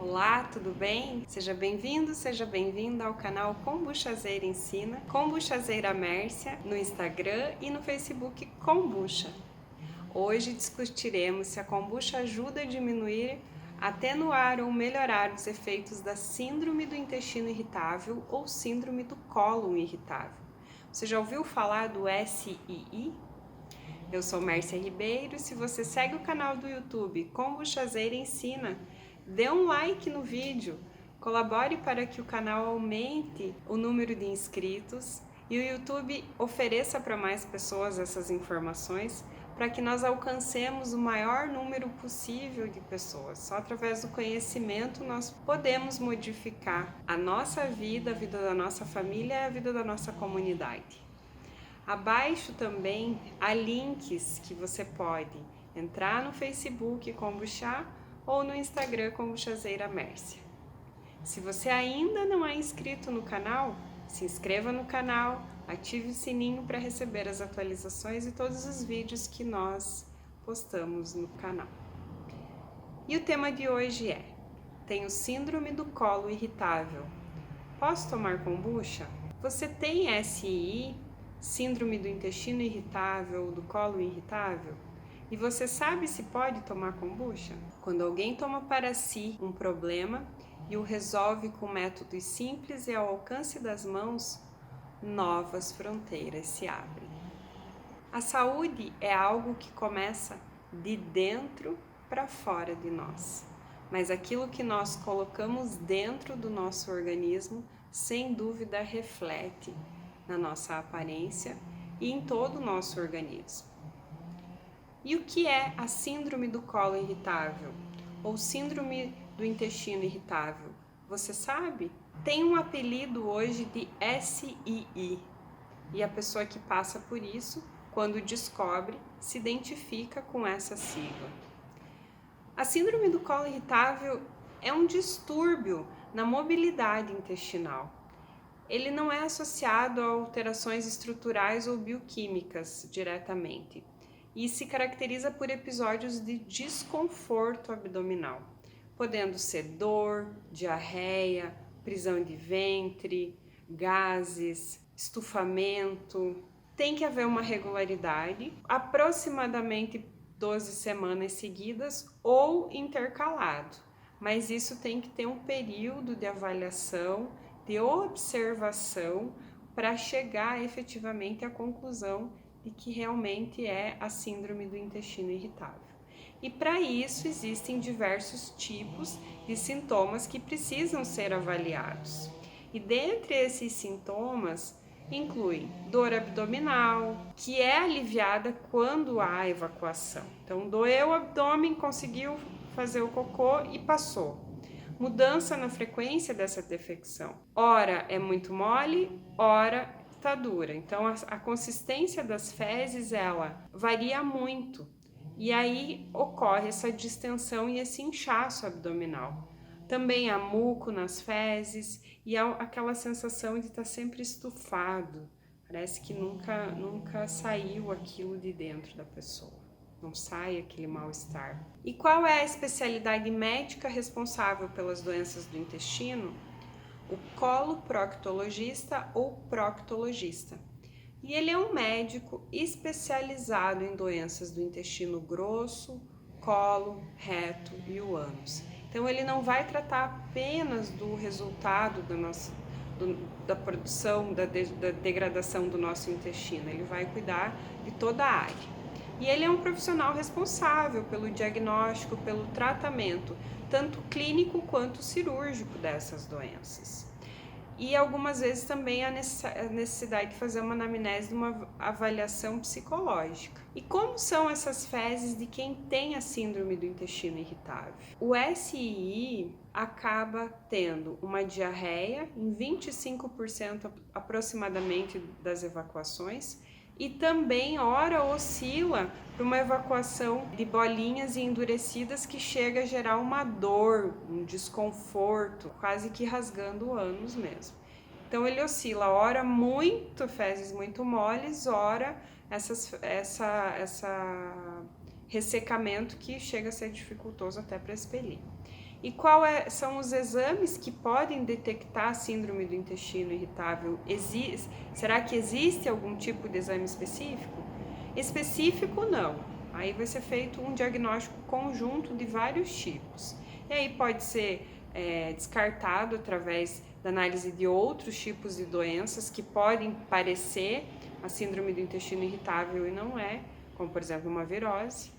Olá, tudo bem? Seja bem-vindo, seja bem-vinda ao canal Kombuchazeira Ensina, Kombuchazeira Mércia, no Instagram e no Facebook Kombucha. Hoje discutiremos se a kombucha ajuda a diminuir, atenuar ou melhorar os efeitos da síndrome do intestino irritável ou síndrome do cólon irritável. Você já ouviu falar do SII? Eu sou Mércia Ribeiro. Se você segue o canal do YouTube Kombuchazeira Ensina, dê um like no vídeo, colabore para que o canal aumente o número de inscritos e o YouTube ofereça para mais pessoas essas informações para que nós alcancemos o maior número possível de pessoas. Só através do conhecimento nós podemos modificar a nossa vida, a vida da nossa família e a vida da nossa comunidade. Abaixo também há links que você pode entrar no Facebook Kombucha ou no Instagram Kombuchazeira Mércia. Se você ainda não é inscrito no canal, se inscreva no canal, ative o sininho para receber as atualizações e todos os vídeos que nós postamos no canal. E o tema de hoje é: tenho síndrome do colo irritável. Posso tomar kombucha? Você tem SII, síndrome do intestino irritável ou do colo irritável? E você sabe se pode tomar kombucha? Quando alguém toma para si um problema e o resolve com métodos simples e ao alcance das mãos, novas fronteiras se abrem. A saúde é algo que começa de dentro para fora de nós. Mas aquilo que nós colocamos dentro do nosso organismo, sem dúvida, reflete na nossa aparência e em todo o nosso organismo. E o que é a síndrome do colo irritável ou síndrome do intestino irritável? Você sabe? Tem um apelido hoje de SII e a pessoa que passa por isso, quando descobre, se identifica com essa sigla. A síndrome do colo irritável é um distúrbio na mobilidade intestinal. Ele não é associado a alterações estruturais ou bioquímicas diretamente e se caracteriza por episódios de desconforto abdominal, podendo ser dor, diarreia, prisão de ventre, gases, estufamento. Tem que haver uma regularidade, aproximadamente 12 semanas seguidas ou intercalado, mas isso tem que ter um período de avaliação, de observação, para chegar efetivamente à conclusão de que realmente é a síndrome do intestino irritável. E para isso existem diversos tipos de sintomas que precisam ser avaliados. E dentre esses sintomas, inclui dor abdominal, que é aliviada quando há evacuação. Então, doeu o abdômen, conseguiu fazer o cocô e passou. Mudança na frequência dessa defecção. Ora é muito mole, ora está dura. Então, a consistência das fezes, ela varia muito. E aí ocorre essa distensão e esse inchaço abdominal. Também há muco nas fezes e há aquela sensação de estar sempre estufado. Parece que nunca saiu aquilo de dentro da pessoa. Não sai aquele mal-estar. E qual é a especialidade médica responsável pelas doenças do intestino? O coloproctologista ou proctologista. E ele é um médico especializado em doenças do intestino grosso, colo, reto e o ânus. Então ele não vai tratar apenas do resultado da produção, da degradação do nosso intestino, ele vai cuidar de toda a área. E ele é um profissional responsável pelo diagnóstico, pelo tratamento, tanto clínico quanto cirúrgico dessas doenças. E algumas vezes também a necessidade de fazer uma anamnese, de uma avaliação psicológica. E como são essas fezes de quem tem a síndrome do intestino irritável? O SII acaba tendo uma diarreia em 25% aproximadamente das evacuações, e também, ora, oscila para uma evacuação de bolinhas e endurecidas que chega a gerar uma dor, um desconforto, quase que rasgando o ânus mesmo. Então ele oscila, ora muito fezes muito moles, ora ressecamento que chega a ser dificultoso até para expelir. E são os exames que podem detectar a síndrome do intestino irritável? Será que existe algum tipo de exame específico? Específico não. Aí vai ser feito um diagnóstico conjunto de vários tipos. E aí pode ser descartado através da análise de outros tipos de doenças que podem parecer a síndrome do intestino irritável e não é, como por exemplo uma virose.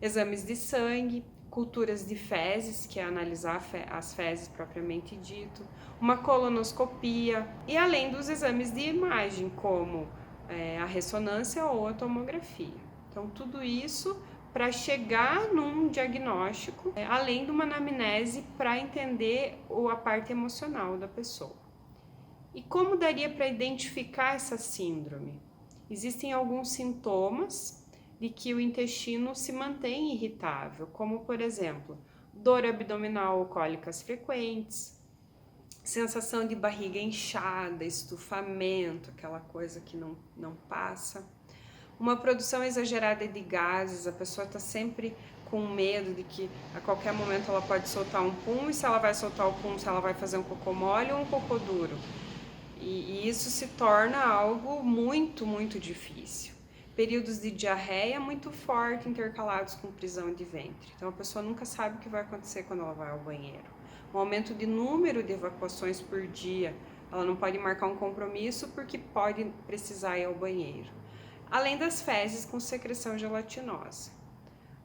Exames de sangue, culturas de fezes, que é analisar as fezes propriamente dito, uma colonoscopia e além dos exames de imagem, como a ressonância ou a tomografia. Então, tudo isso para chegar num diagnóstico, além de uma anamnese para entender a parte emocional da pessoa. E como daria para identificar essa síndrome? Existem alguns sintomas de que o intestino se mantém irritável, como por exemplo, dor abdominal ou cólicas frequentes, sensação de barriga inchada, estufamento, aquela coisa que não passa, uma produção exagerada de gases, a pessoa está sempre com medo de que a qualquer momento ela pode soltar um pum, e se ela vai soltar o pum, se ela vai fazer um cocô mole ou um cocô duro. E isso se torna algo muito, muito difícil. Períodos de diarreia muito forte intercalados com prisão de ventre. Então a pessoa nunca sabe o que vai acontecer quando ela vai ao banheiro. Um aumento de número de evacuações por dia. Ela não pode marcar um compromisso porque pode precisar ir ao banheiro. Além das fezes com secreção gelatinosa.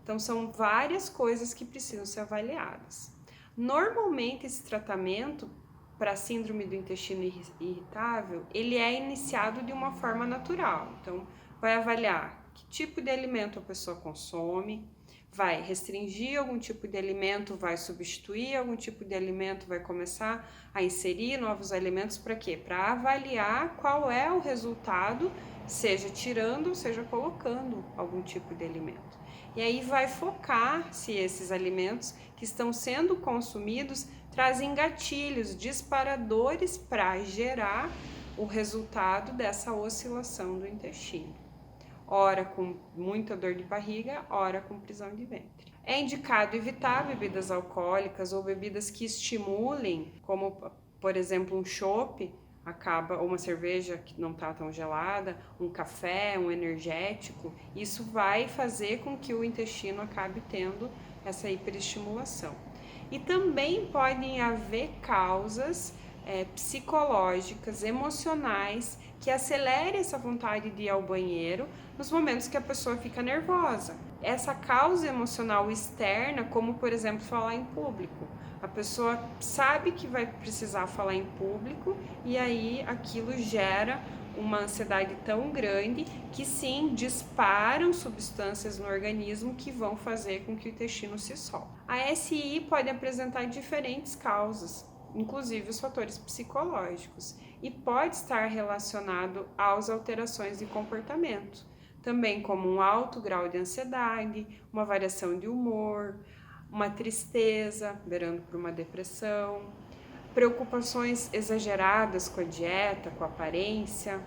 Então são várias coisas que precisam ser avaliadas. Normalmente esse tratamento para a síndrome do intestino irritável, ele é iniciado de uma forma natural. Então, vai avaliar que tipo de alimento a pessoa consome, vai restringir algum tipo de alimento, vai substituir algum tipo de alimento, vai começar a inserir novos alimentos para quê? Para avaliar qual é o resultado, seja tirando, seja colocando algum tipo de alimento. E aí vai focar se esses alimentos que estão sendo consumidos trazem gatilhos, disparadores para gerar o resultado dessa oscilação do intestino. Ora com muita dor de barriga, ora com prisão de ventre. É indicado evitar bebidas alcoólicas ou bebidas que estimulem, como por exemplo um chopp, ou uma cerveja que não está tão gelada, um café, um energético. Isso vai fazer com que o intestino acabe tendo essa hiperestimulação. E também podem haver causas psicológicas, emocionais, que acelerem essa vontade de ir ao banheiro nos momentos que a pessoa fica nervosa. Essa causa emocional externa, como por exemplo falar em público. A pessoa sabe que vai precisar falar em público e aí aquilo gera uma ansiedade tão grande que sim, disparam substâncias no organismo que vão fazer com que o intestino se solte. A SI pode apresentar diferentes causas, inclusive os fatores psicológicos, e pode estar relacionado às alterações de comportamento, também como um alto grau de ansiedade, uma variação de humor, uma tristeza, beirando por uma depressão, preocupações exageradas com a dieta, com a aparência,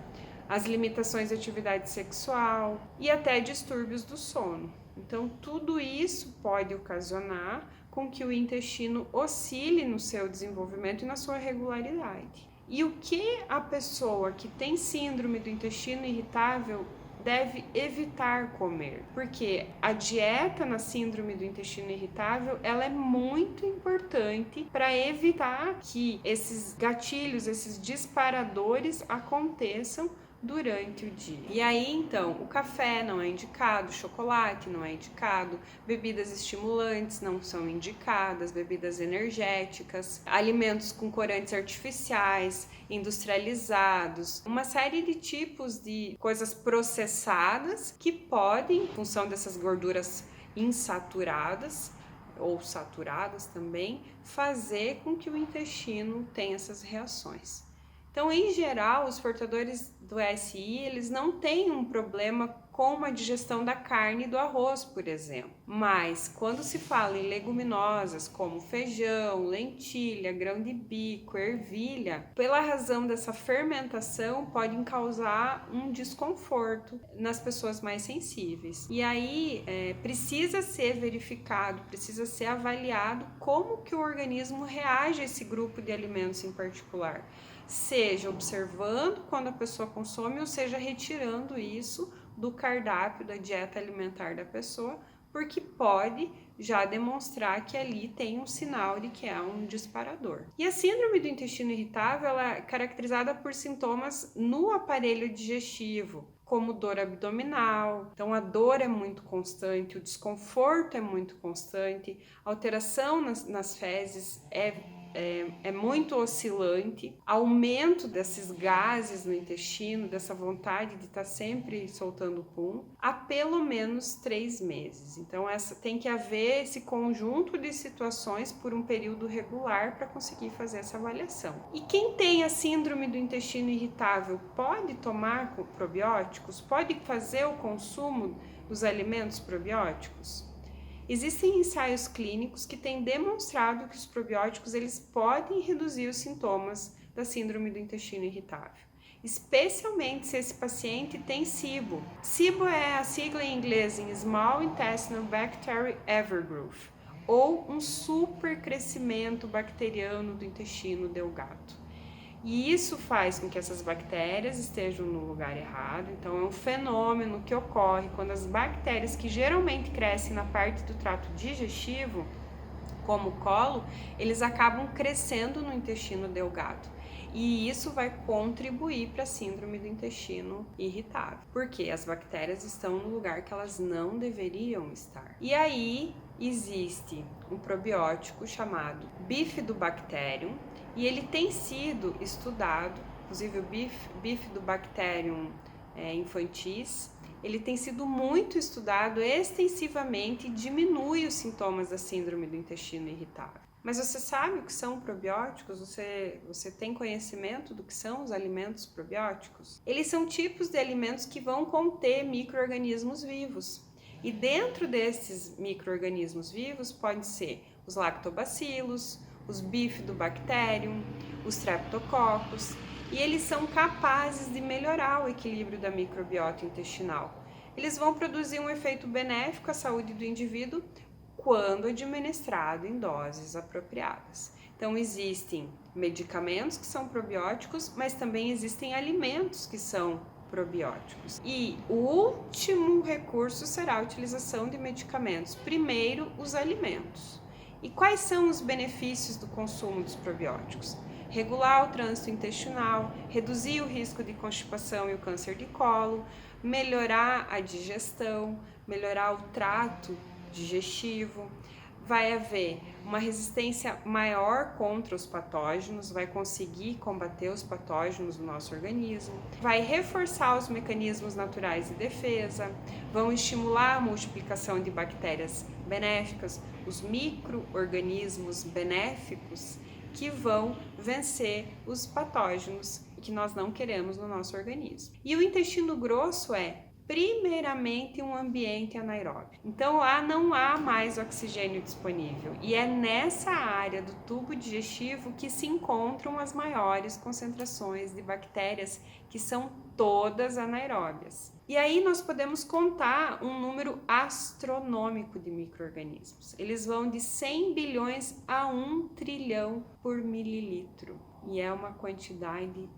as limitações de atividade sexual e até distúrbios do sono. Então, tudo isso pode ocasionar com que o intestino oscile no seu desenvolvimento e na sua regularidade. E o que a pessoa que tem síndrome do intestino irritável deve evitar comer? Porque a dieta na síndrome do intestino irritável, ela é muito importante para evitar que esses gatilhos, esses disparadores aconteçam durante o dia. E aí, então, o café não é indicado, o chocolate não é indicado, bebidas estimulantes não são indicadas, bebidas energéticas, alimentos com corantes artificiais, industrializados, uma série de tipos de coisas processadas que podem, em função dessas gorduras insaturadas ou saturadas também, fazer com que o intestino tenha essas reações. Então, em geral, os portadores do SI, eles não têm um problema com uma digestão da carne e do arroz, por exemplo. Mas quando se fala em leguminosas como feijão, lentilha, grão de bico, ervilha, pela razão dessa fermentação, podem causar um desconforto nas pessoas mais sensíveis. E aí precisa ser verificado, precisa ser avaliado como que o organismo reage a esse grupo de alimentos em particular. Seja observando quando a pessoa consome, ou seja retirando isso do cardápio, da dieta alimentar da pessoa, porque pode já demonstrar que ali tem um sinal de que é um disparador. E a síndrome do intestino irritável ela é caracterizada por sintomas no aparelho digestivo, como dor abdominal, então a dor é muito constante, o desconforto é muito constante, a alteração nas fezes é muito oscilante, aumento desses gases no intestino, dessa vontade de estar sempre soltando pum, há pelo menos 3 meses. Então tem que haver esse conjunto de situações por um período regular para conseguir fazer essa avaliação. E quem tem a síndrome do intestino irritável pode tomar probióticos? Pode fazer o consumo dos alimentos probióticos? Existem ensaios clínicos que têm demonstrado que os probióticos eles podem reduzir os sintomas da síndrome do intestino irritável, especialmente se esse paciente tem SIBO. SIBO é a sigla em inglês em Small Intestinal Bacterial Overgrowth, ou um supercrescimento bacteriano do intestino delgado. E isso faz com que essas bactérias estejam no lugar errado. Então é um fenômeno que ocorre quando as bactérias que geralmente crescem na parte do trato digestivo, como o colo, eles acabam crescendo no intestino delgado. E isso vai contribuir para a síndrome do intestino irritável, porque as bactérias estão no lugar que elas não deveriam estar. E aí existe um probiótico chamado Bifidobacterium, e ele tem sido estudado, inclusive o Bifidobacterium infantis, ele tem sido muito estudado extensivamente e diminui os sintomas da síndrome do intestino irritável. Mas você sabe o que são probióticos? Você tem conhecimento do que são os alimentos probióticos? Eles são tipos de alimentos que vão conter micro-organismos vivos. E dentro desses micro-organismos vivos pode ser os lactobacilos, os bifidobacterium, os streptococcus, e eles são capazes de melhorar o equilíbrio da microbiota intestinal. Eles vão produzir um efeito benéfico à saúde do indivíduo quando administrado em doses apropriadas. Então existem medicamentos que são probióticos, mas também existem alimentos que são probióticos. E o último recurso será a utilização de medicamentos. Primeiro, os alimentos. E quais são os benefícios do consumo dos probióticos? Regular o trânsito intestinal, reduzir o risco de constipação e o câncer de colo, melhorar a digestão, melhorar o trato digestivo, vai haver uma resistência maior contra os patógenos, vai conseguir combater os patógenos do nosso organismo, vai reforçar os mecanismos naturais de defesa, vão estimular a multiplicação de bactérias benéficas, os micro-organismos benéficos que vão vencer os patógenos que nós não queremos no nosso organismo. E o intestino grosso é primeiramente um ambiente anaeróbio. Então lá não há mais oxigênio disponível e é nessa área do tubo digestivo que se encontram as maiores concentrações de bactérias, que são todas anaeróbias. E aí nós podemos contar um número astronômico de micro-organismos. Eles vão de 100 bilhões a 1 trilhão por mililitro. E é uma quantidade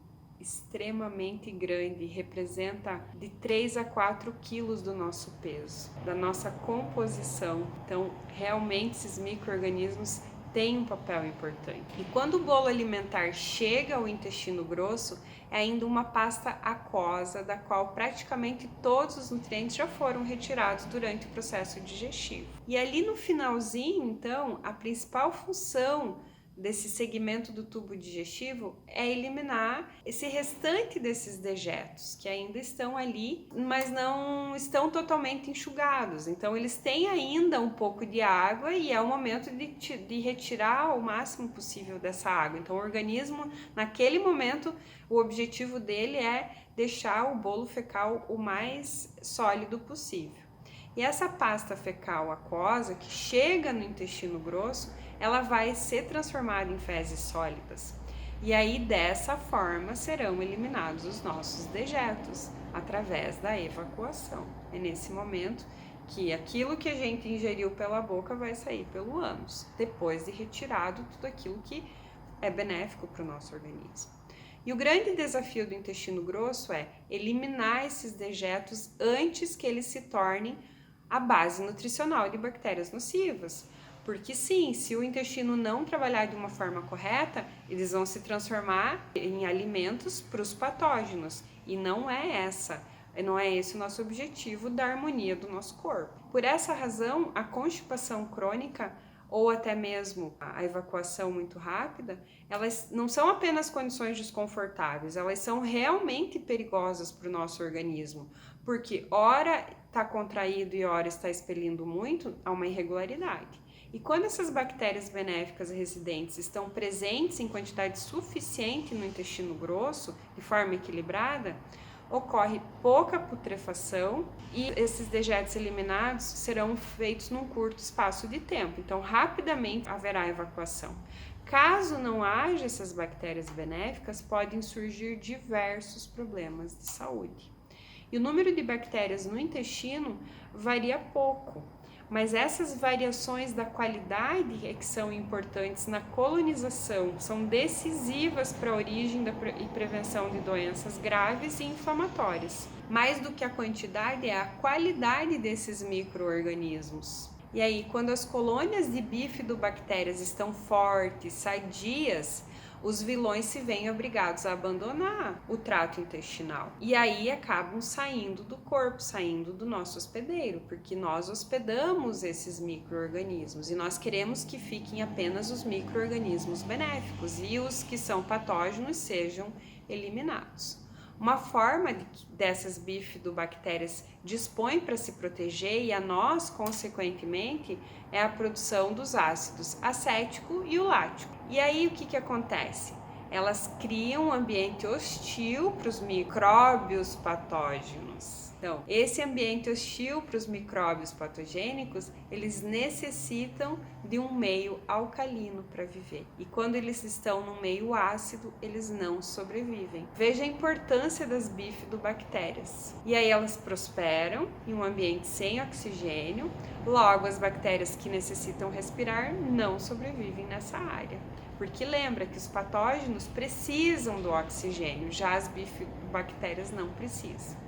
extremamente grande, representa de 3 a 4 quilos do nosso peso, da nossa composição. Então, realmente esses micro-organismos têm um papel importante. E quando o bolo alimentar chega ao intestino grosso, é ainda uma pasta aquosa, da qual praticamente todos os nutrientes já foram retirados durante o processo digestivo. E ali no finalzinho, então, a principal função desse segmento do tubo digestivo é eliminar esse restante desses dejetos que ainda estão ali, mas não estão totalmente enxugados. Então eles têm ainda um pouco de água e é o momento de retirar o máximo possível dessa água. Então o organismo, naquele momento, o objetivo dele é deixar o bolo fecal o mais sólido possível. E essa pasta fecal aquosa que chega no intestino grosso, ela vai ser transformada em fezes sólidas. E aí, dessa forma, serão eliminados os nossos dejetos, através da evacuação. É nesse momento que aquilo que a gente ingeriu pela boca vai sair pelo ânus, depois de retirado tudo aquilo que é benéfico para o nosso organismo. E o grande desafio do intestino grosso é eliminar esses dejetos antes que eles se tornem a base nutricional de bactérias nocivas. Porque sim, se o intestino não trabalhar de uma forma correta, eles vão se transformar em alimentos para os patógenos. E não é esse o nosso objetivo da harmonia do nosso corpo. Por essa razão, a constipação crônica ou até mesmo a evacuação muito rápida, elas não são apenas condições desconfortáveis, elas são realmente perigosas para o nosso organismo, porque ora está contraído e ora está expelindo muito, há uma irregularidade. E quando essas bactérias benéficas residentes estão presentes em quantidade suficiente no intestino grosso, de forma equilibrada, ocorre pouca putrefação e esses dejetos eliminados serão feitos num curto espaço de tempo. Então, rapidamente haverá evacuação. Caso não haja essas bactérias benéficas, podem surgir diversos problemas de saúde. E o número de bactérias no intestino varia pouco, mas essas variações da qualidade é que são importantes na colonização, são decisivas para a origem e prevenção de doenças graves e inflamatórias. Mais do que a quantidade, é a qualidade desses micro-organismos. E aí, quando as colônias de bifidobactérias estão fortes, sadias, os vilões se veem obrigados a abandonar o trato intestinal. E aí acabam saindo do corpo, saindo do nosso hospedeiro, porque nós hospedamos esses micro-organismos e nós queremos que fiquem apenas os micro-organismos benéficos e os que são patógenos sejam eliminados. Uma forma dessas bifidobactérias dispõem para se proteger e a nós, consequentemente, é a produção dos ácidos acético e o lático. E aí o que acontece? Elas criam um ambiente hostil para os micróbios patógenos. Então, esse ambiente hostil para os micróbios patogênicos, eles necessitam de um meio alcalino para viver. E quando eles estão num meio ácido, eles não sobrevivem. Veja a importância das bifidobactérias. E aí elas prosperam em um ambiente sem oxigênio, logo as bactérias que necessitam respirar não sobrevivem nessa área. Porque lembra que os patógenos precisam do oxigênio, já as bifidobactérias não precisam.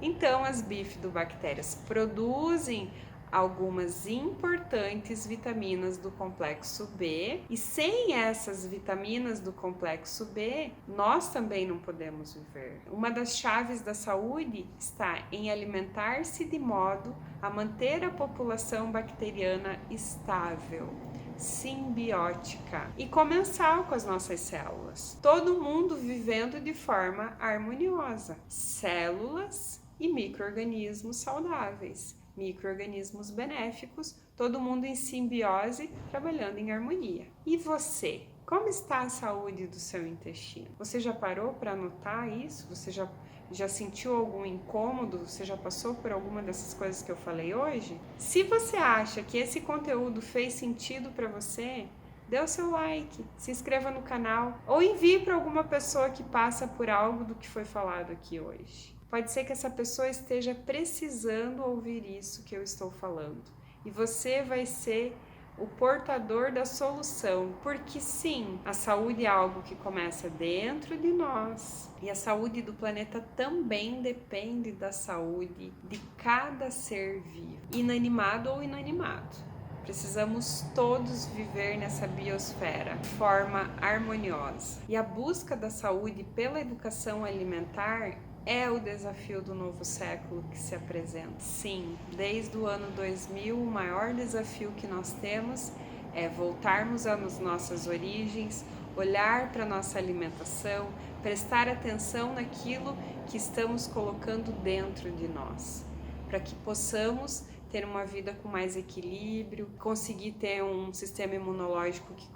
Então, as bifidobactérias produzem algumas importantes vitaminas do complexo B e sem essas vitaminas do complexo B, nós também não podemos viver. Uma das chaves da saúde está em alimentar-se de modo a manter a população bacteriana estável, simbiótica e comensal com as nossas células. Todo mundo vivendo de forma harmoniosa. Células e micro-organismos saudáveis, micro-organismos benéficos, todo mundo em simbiose, trabalhando em harmonia. E você? Como está a saúde do seu intestino? Você já parou para anotar isso? Você já sentiu algum incômodo? Você já passou por alguma dessas coisas que eu falei hoje? Se você acha que esse conteúdo fez sentido para você, dê o seu like, se inscreva no canal ou envie para alguma pessoa que passa por algo do que foi falado aqui hoje. Pode ser que essa pessoa esteja precisando ouvir isso que eu estou falando. E você vai ser o portador da solução. Porque sim, a saúde é algo que começa dentro de nós. E a saúde do planeta também depende da saúde de cada ser vivo, inanimado ou inanimado. Precisamos todos viver nessa biosfera de forma harmoniosa. E a busca da saúde pela educação alimentar é o desafio do novo século que se apresenta. Sim, desde o ano 2000, o maior desafio que nós temos É voltarmos às nossas origens, olhar para a nossa alimentação, prestar atenção naquilo que estamos colocando dentro de nós, para que possamos ter uma vida com mais equilíbrio, conseguir ter um sistema imunológico que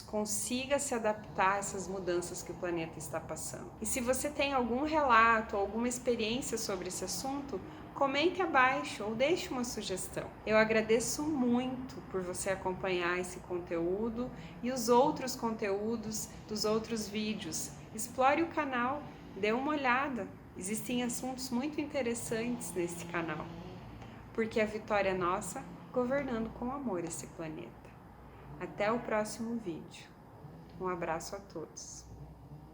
consiga se adaptar a essas mudanças que o planeta está passando. E se você tem algum relato, alguma experiência sobre esse assunto, comente abaixo ou deixe uma sugestão. Eu agradeço muito por você acompanhar esse conteúdo e os outros conteúdos dos outros vídeos. Explore o canal, dê uma olhada. Existem assuntos muito interessantes nesse canal. Porque a vitória é nossa, governando com amor esse planeta. Até o próximo vídeo. Um abraço a todos.